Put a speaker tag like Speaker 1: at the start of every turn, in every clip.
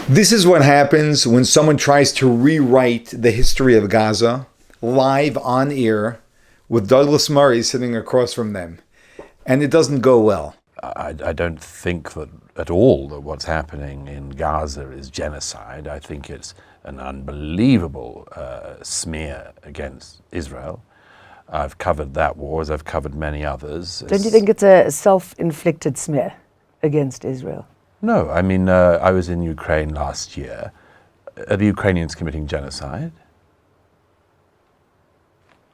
Speaker 1: This is what happens when someone tries to rewrite the history of Gaza live on air with Douglas Murray sitting across from them. And it doesn't go well.
Speaker 2: I don't think that at all that what's happening in Gaza is genocide. I think it's an unbelievable smear against Israel. I've covered that war as I've covered many others.
Speaker 3: Don't you think it's a self-inflicted smear against Israel?
Speaker 2: No, I mean, I was in Ukraine last year. Are the Ukrainians committing genocide?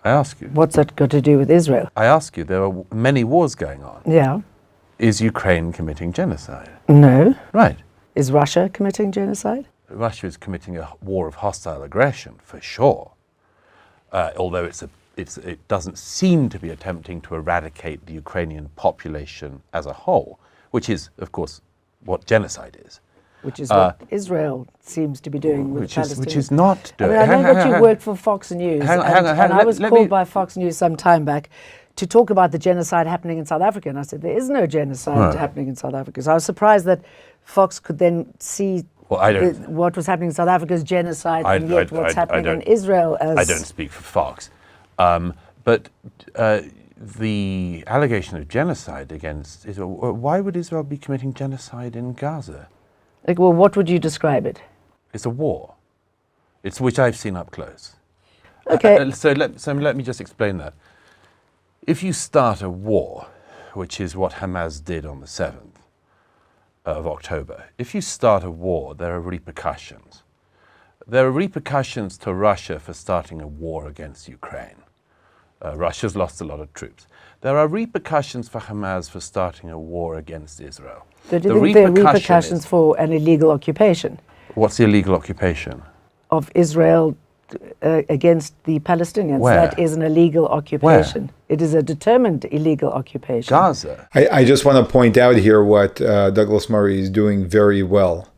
Speaker 2: I ask you.
Speaker 3: What's that got to do with Israel?
Speaker 2: I ask you, there are many wars going on.
Speaker 3: Yeah.
Speaker 2: Is Ukraine committing genocide?
Speaker 3: No.
Speaker 2: Right.
Speaker 3: Is Russia committing genocide?
Speaker 2: Russia is committing a war of hostile aggression, for sure. Although it doesn't seem to be attempting to eradicate the Ukrainian population as a whole, which is, of course, what genocide is.
Speaker 3: Which is what Israel seems to be doing with Palestine.
Speaker 2: Which is not doing.
Speaker 3: I know that you work for Fox News, and I was called by Fox News some time back to talk about the genocide happening in South Africa, and I said there is no genocide happening in South Africa. So I was surprised that Fox could then see what was happening in South Africa as genocide, and yet what's happening in Israel as...
Speaker 2: I don't speak for Fox. But the allegation of genocide against Israel, why would Israel be committing genocide in Gaza?
Speaker 3: Well, what would you describe it?
Speaker 2: It's a war. It's which I've seen up close.
Speaker 3: Okay.
Speaker 2: So let me just explain that. If you start a war, which is what Hamas did on the 7th of October, if you start a war, there are repercussions. There are repercussions to Russia for starting a war against Ukraine. Russia's lost a lot of troops. There are repercussions for Hamas for starting a war against Israel.
Speaker 3: So do you think there are repercussions for an illegal occupation?
Speaker 2: What's the illegal occupation?
Speaker 3: Of Israel against the Palestinians.
Speaker 2: Where?
Speaker 3: That is an illegal occupation.
Speaker 2: Where?
Speaker 3: It is a determined illegal occupation.
Speaker 2: Gaza.
Speaker 1: I just want to point out here what Douglas Murray is doing very well.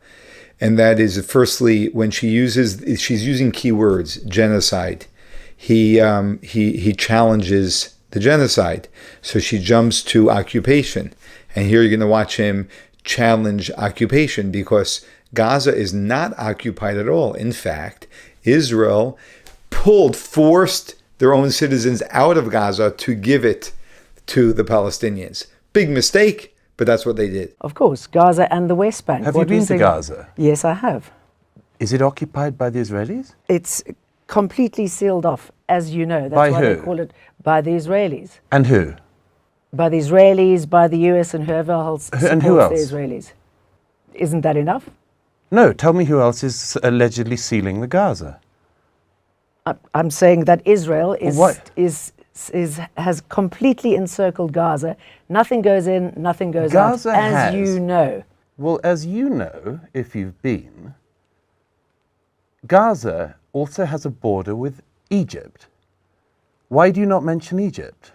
Speaker 1: And that is, firstly, when she's using keywords, genocide. He challenges the genocide. So she jumps to occupation. And here you're going to watch him challenge occupation, because Gaza is not occupied at all. In fact, Israel forced their own citizens out of Gaza to give it to the Palestinians. Big mistake, but that's what they did.
Speaker 3: Of course, Gaza and the West Bank.
Speaker 2: Have you been to Gaza?
Speaker 3: Yes, I have.
Speaker 2: Is it occupied by the Israelis?
Speaker 3: It's completely sealed off, as you know. That's
Speaker 2: by
Speaker 3: why
Speaker 2: who?
Speaker 3: They call it by the Israelis.
Speaker 2: And who?
Speaker 3: By the Israelis, by the US, and whoever else supports
Speaker 2: and who else?
Speaker 3: The Israelis. Isn't that enough?
Speaker 2: No, tell me who else is allegedly sealing the Gaza.
Speaker 3: I'm saying that Israel has completely encircled Gaza. Nothing goes in, nothing goes
Speaker 2: Gaza
Speaker 3: out, as you know.
Speaker 2: Well, as you know, if you've been, Gaza also has a border with Egypt. Why do you not mention Egypt?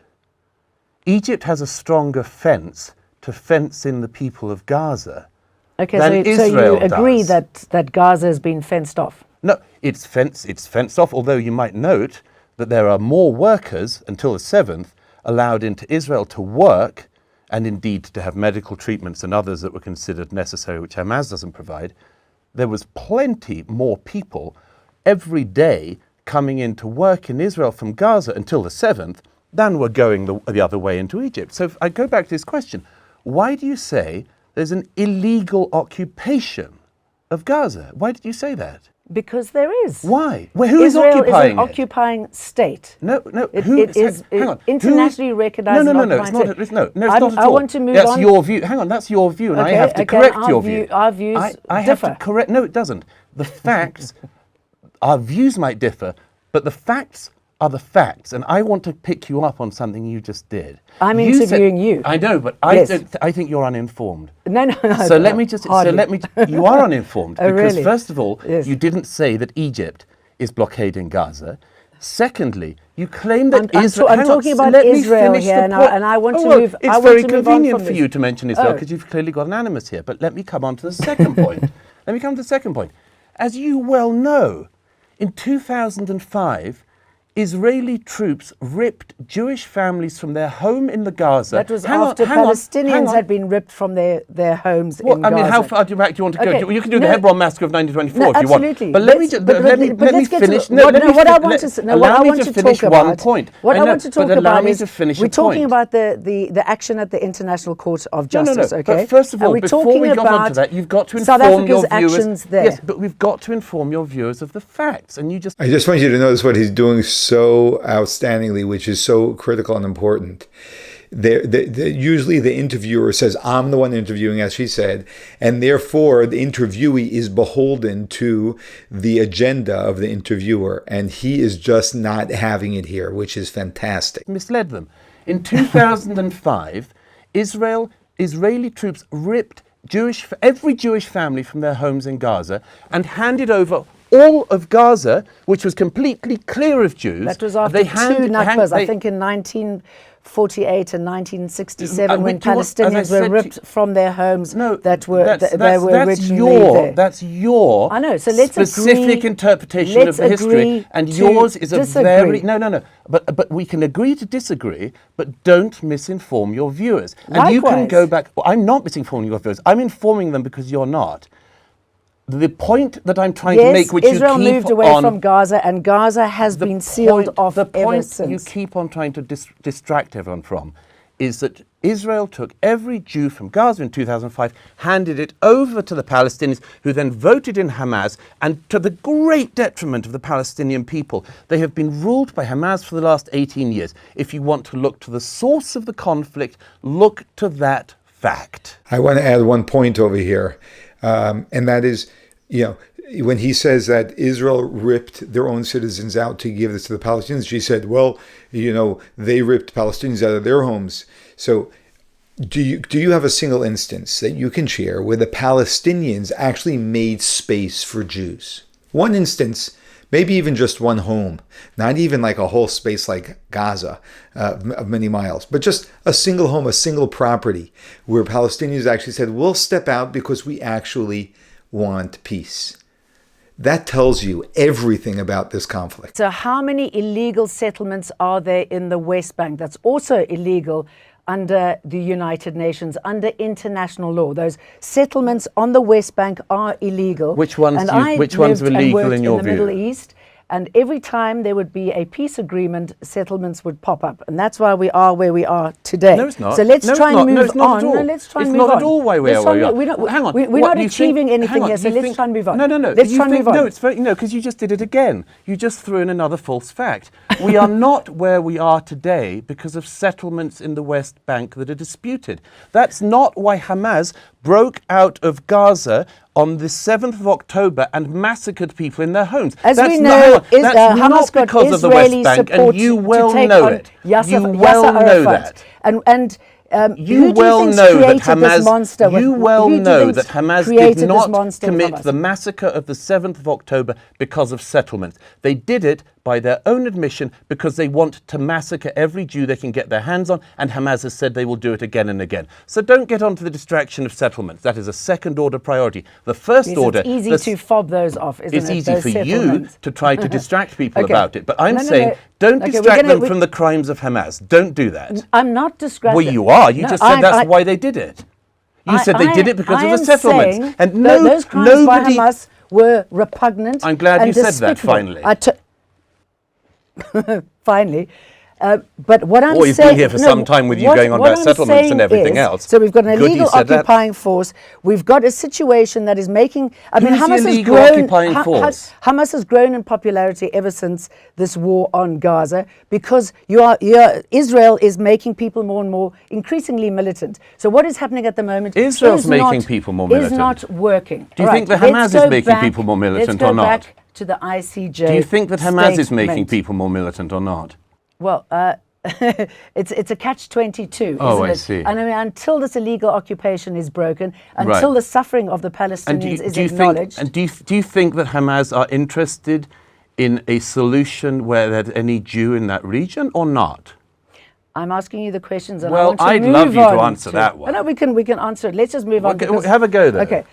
Speaker 2: Egypt has a stronger fence to fence in the people of Gaza.
Speaker 3: Okay,
Speaker 2: than
Speaker 3: so
Speaker 2: Israel
Speaker 3: you agree
Speaker 2: does.
Speaker 3: that Gaza has been fenced off?
Speaker 2: No, it's fenced off, although you might note that there are more workers until the 7th allowed into Israel to work, and indeed to have medical treatments and others that were considered necessary, which Hamas doesn't provide. There was plenty more people every day coming in to work in Israel from Gaza until the 7th than were going the other way into Egypt. So if I go back to this question, why do you say there's an illegal occupation of Gaza? Why did you say that?
Speaker 3: Because there is.
Speaker 2: Why? Who is
Speaker 3: Israel
Speaker 2: occupying
Speaker 3: is an occupying state.
Speaker 2: No.
Speaker 3: It
Speaker 2: Who
Speaker 3: is
Speaker 2: hang on.
Speaker 3: internationally recognized.
Speaker 2: No. It's not. It's not at all.
Speaker 3: I want to move
Speaker 2: that's
Speaker 3: on.
Speaker 2: That's your view. Hang on. That's your view, and
Speaker 3: okay,
Speaker 2: I have to correct your view.
Speaker 3: Our views
Speaker 2: I
Speaker 3: differ.
Speaker 2: have to correct. No, it doesn't. The facts. Our views might differ, but the facts are the facts, and I want to pick you up on something you just did.
Speaker 3: I'm interviewing you.
Speaker 2: I know, but
Speaker 3: Yes.
Speaker 2: I think you're uninformed.
Speaker 3: No.
Speaker 2: So let me just.
Speaker 3: Hardly.
Speaker 2: So let me. You are uninformed
Speaker 3: Oh,
Speaker 2: because
Speaker 3: really?
Speaker 2: first of all,
Speaker 3: Yes.
Speaker 2: you didn't say that Egypt is blockading Gaza. Secondly, you claim that Israel.
Speaker 3: I'm talking about Israel here, and I want to move.
Speaker 2: It's very convenient for you to mention Israel because you've clearly got an animus here. But let me come on to the second point. As you well know, in 2005, Israeli troops ripped Jewish families from their home in the Gaza.
Speaker 3: That was after Palestinians had been ripped from their homes in Gaza.
Speaker 2: I mean, how far back do you want to go? You can do the Hebron massacre of 1924 if you want.
Speaker 3: Absolutely.
Speaker 2: But let me finish.
Speaker 3: What I want to talk about.
Speaker 2: One point.
Speaker 3: What I want to talk about is
Speaker 2: we're
Speaker 3: talking about the action at the International Court of Justice. Okay.
Speaker 2: But first of all, before we go on to that, you've got to inform your viewers. Yes, but we've got to inform your viewers of the facts, and I
Speaker 1: just want you to notice what he's doing so outstandingly, which is so critical and important. Usually the interviewer says, I'm the one interviewing, as she said, and therefore the interviewee is beholden to the agenda of the interviewer, and he is just not having it here, which is fantastic.
Speaker 2: Misled them. In 2005, Israeli troops ripped every Jewish family from their homes in Gaza and handed over all of Gaza, which was completely clear of Jews.
Speaker 3: That was after two Nakbas, I think in 1948 and 1967, when Palestinians were ripped from their homes that were originally there.
Speaker 2: That's your
Speaker 3: I know, so let's
Speaker 2: specific interpretation of the history, and yours is a very... No. But we can agree to disagree, but don't misinform your viewers. And
Speaker 3: Likewise.
Speaker 2: You can go back... Well, I'm not misinforming your viewers. I'm informing them because you're not. The point that I'm trying to make, which
Speaker 3: Israel moved away from Gaza, and Gaza has been sealed off ever since.
Speaker 2: The point you keep on trying to distract everyone from is that Israel took every Jew from Gaza in 2005, handed it over to the Palestinians, who then voted in Hamas, and to the great detriment of the Palestinian people. They have been ruled by Hamas for the last 18 years. If you want to look to the source of the conflict, look to that fact.
Speaker 1: I want to add one point over here, and that is, when he says that Israel ripped their own citizens out to give this to the Palestinians, she said, well, they ripped Palestinians out of their homes. So do you have a single instance that you can share where the Palestinians actually made space for Jews? One instance, maybe even just one home, not even like a whole space like Gaza of many miles, but just a single home, a single property where Palestinians actually said, we'll step out because we actually want peace. That tells you everything about this conflict.
Speaker 3: So how many illegal settlements are there in the West Bank that's also illegal under the United Nations, under international law? Those settlements on the West Bank are illegal.
Speaker 2: Which ones are illegal in your view?
Speaker 3: In the Middle East. And every time there would be a peace agreement, settlements would pop up. And that's why we are where we are today.
Speaker 2: No, it's not.
Speaker 3: So let's try and move on.
Speaker 2: No,
Speaker 3: let's try and
Speaker 2: move on. It's not at all why we are where we are.
Speaker 3: Hang on. We're not achieving anything here, so let's try and move on.
Speaker 2: No.
Speaker 3: Let's try and move on.
Speaker 2: No, it's very, because you just did it again. You just threw in another false fact. We are not where we are today because of settlements in the West Bank that are disputed. That's not why Hamas broke out of Gaza on the 7th of October and massacred people in their homes.
Speaker 3: As we know, Hamas got
Speaker 2: because of the
Speaker 3: Israeli
Speaker 2: West Bank,
Speaker 3: support
Speaker 2: and you well
Speaker 3: to take
Speaker 2: know
Speaker 3: on
Speaker 2: it.
Speaker 3: Yasser
Speaker 2: You well know
Speaker 3: Arafat.
Speaker 2: that.
Speaker 3: And
Speaker 2: you well know that Hamas did not commit the massacre of the 7th of October because of settlements. They did it by their own admission because they want to massacre every Jew they can get their hands on, and Hamas has said they will do it again and again. So don't get onto the distraction of settlements. That is a second-order priority. The first order...
Speaker 3: It's easy to fob those off, isn't it?
Speaker 2: It's easy for you to try to distract people about it. But I'm saying don't distract them from the crimes of Hamas. Don't do that.
Speaker 3: I'm not distracting.
Speaker 2: Well, you are. You just said that's why they did it. You said they did it because of the settlements. And
Speaker 3: those crimes by Hamas were repugnant.
Speaker 2: I'm glad you said that finally.
Speaker 3: Finally. But what I'm saying...
Speaker 2: Or you've been here for some time with you going on about settlements and everything else.
Speaker 3: So we've got an illegal occupying force. We've got a situation that is making...
Speaker 2: Hamas
Speaker 3: has grown in popularity ever since this war on Gaza because Israel is making people more and more increasingly militant. So what is happening at the moment...
Speaker 2: Israel's making people more militant.
Speaker 3: ...is not working.
Speaker 2: Do you think that Hamas is making people more militant or not?
Speaker 3: Let's go back to the ICJ.
Speaker 2: Do you think that Hamas is making people more militant or not?
Speaker 3: Well, it's a catch-22,
Speaker 2: oh,
Speaker 3: isn't it?
Speaker 2: I see.
Speaker 3: And until this illegal occupation is broken, until the suffering of the Palestinians is acknowledged...
Speaker 2: do you think that Hamas are interested in a solution where there's any Jew in that region or not?
Speaker 3: I'm asking you the questions and
Speaker 2: I'd love you to answer that one.
Speaker 3: No, we can answer it. Let's just move on.
Speaker 2: Have a go, though.
Speaker 3: Okay.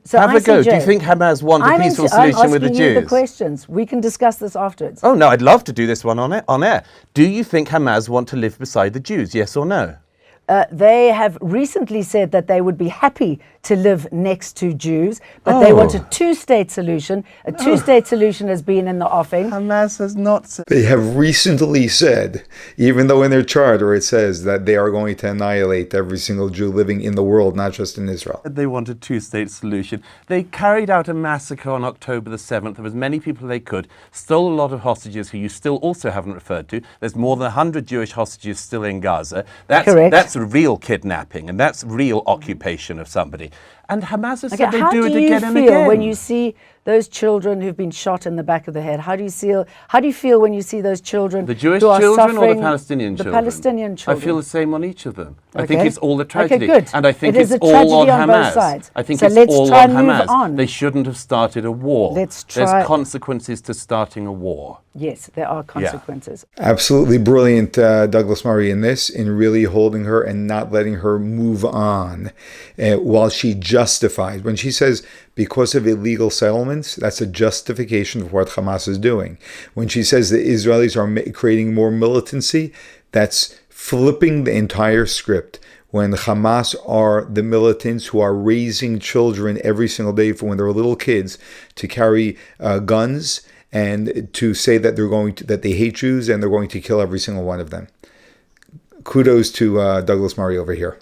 Speaker 3: So
Speaker 2: Have a go. Do you
Speaker 3: ICJ,
Speaker 2: think Hamas want a
Speaker 3: I'm
Speaker 2: peaceful
Speaker 3: I'm
Speaker 2: solution with the
Speaker 3: asking you the
Speaker 2: Jews?
Speaker 3: questions. We can discuss this afterwards.
Speaker 2: Oh, no, I'd love to do this one on air. Do you think Hamas want to live beside the Jews, yes or no?
Speaker 3: They have recently said that they would be happy to live next to Jews, but they want a two-state solution. A two-state solution has been in the offing.
Speaker 2: Hamas has not said.
Speaker 1: They have recently said, even though in their charter it says that they are going to annihilate every single Jew living in the world, not just in Israel.
Speaker 2: They want a two-state solution. They carried out a massacre on October the 7th of as many people they could, stole a lot of hostages who you still also haven't referred to. There's more than 100 Jewish hostages still in Gaza.
Speaker 3: Correct.
Speaker 2: That's real kidnapping, and that's real occupation of somebody. And Hamas has said they do it again and again.
Speaker 3: How do you feel when you see those children who've been shot in the back of the head? How do you feel when you see those children?
Speaker 2: The Jewish
Speaker 3: who are
Speaker 2: children or the
Speaker 3: suffering,
Speaker 2: Palestinian children?
Speaker 3: The Palestinian children.
Speaker 2: I feel the same on each of them.
Speaker 3: Okay.
Speaker 2: I think it's all a tragedy.
Speaker 3: Okay, good.
Speaker 2: And I think
Speaker 3: It is
Speaker 2: it's
Speaker 3: a
Speaker 2: all on
Speaker 3: tragedy on both
Speaker 2: Hamas.
Speaker 3: sides.
Speaker 2: I think
Speaker 3: So
Speaker 2: it's
Speaker 3: let's
Speaker 2: all
Speaker 3: try
Speaker 2: on
Speaker 3: and move
Speaker 2: Hamas.
Speaker 3: on.
Speaker 2: They shouldn't have started a war.
Speaker 3: Let's
Speaker 2: There's
Speaker 3: try-
Speaker 2: consequences to starting a war.
Speaker 3: Yes, there are consequences.
Speaker 1: Absolutely brilliant, Douglas Murray, in this, in really holding her and not letting her move on while she justifies. When she says, because of illegal settlements, that's a justification for what Hamas is doing. When she says the Israelis are creating more militancy, that's flipping the entire script. When Hamas are the militants who are raising children every single day from when they're little kids to carry guns and to say that that they hate Jews and they're going to kill every single one of them. Kudos to Douglas Murray over here.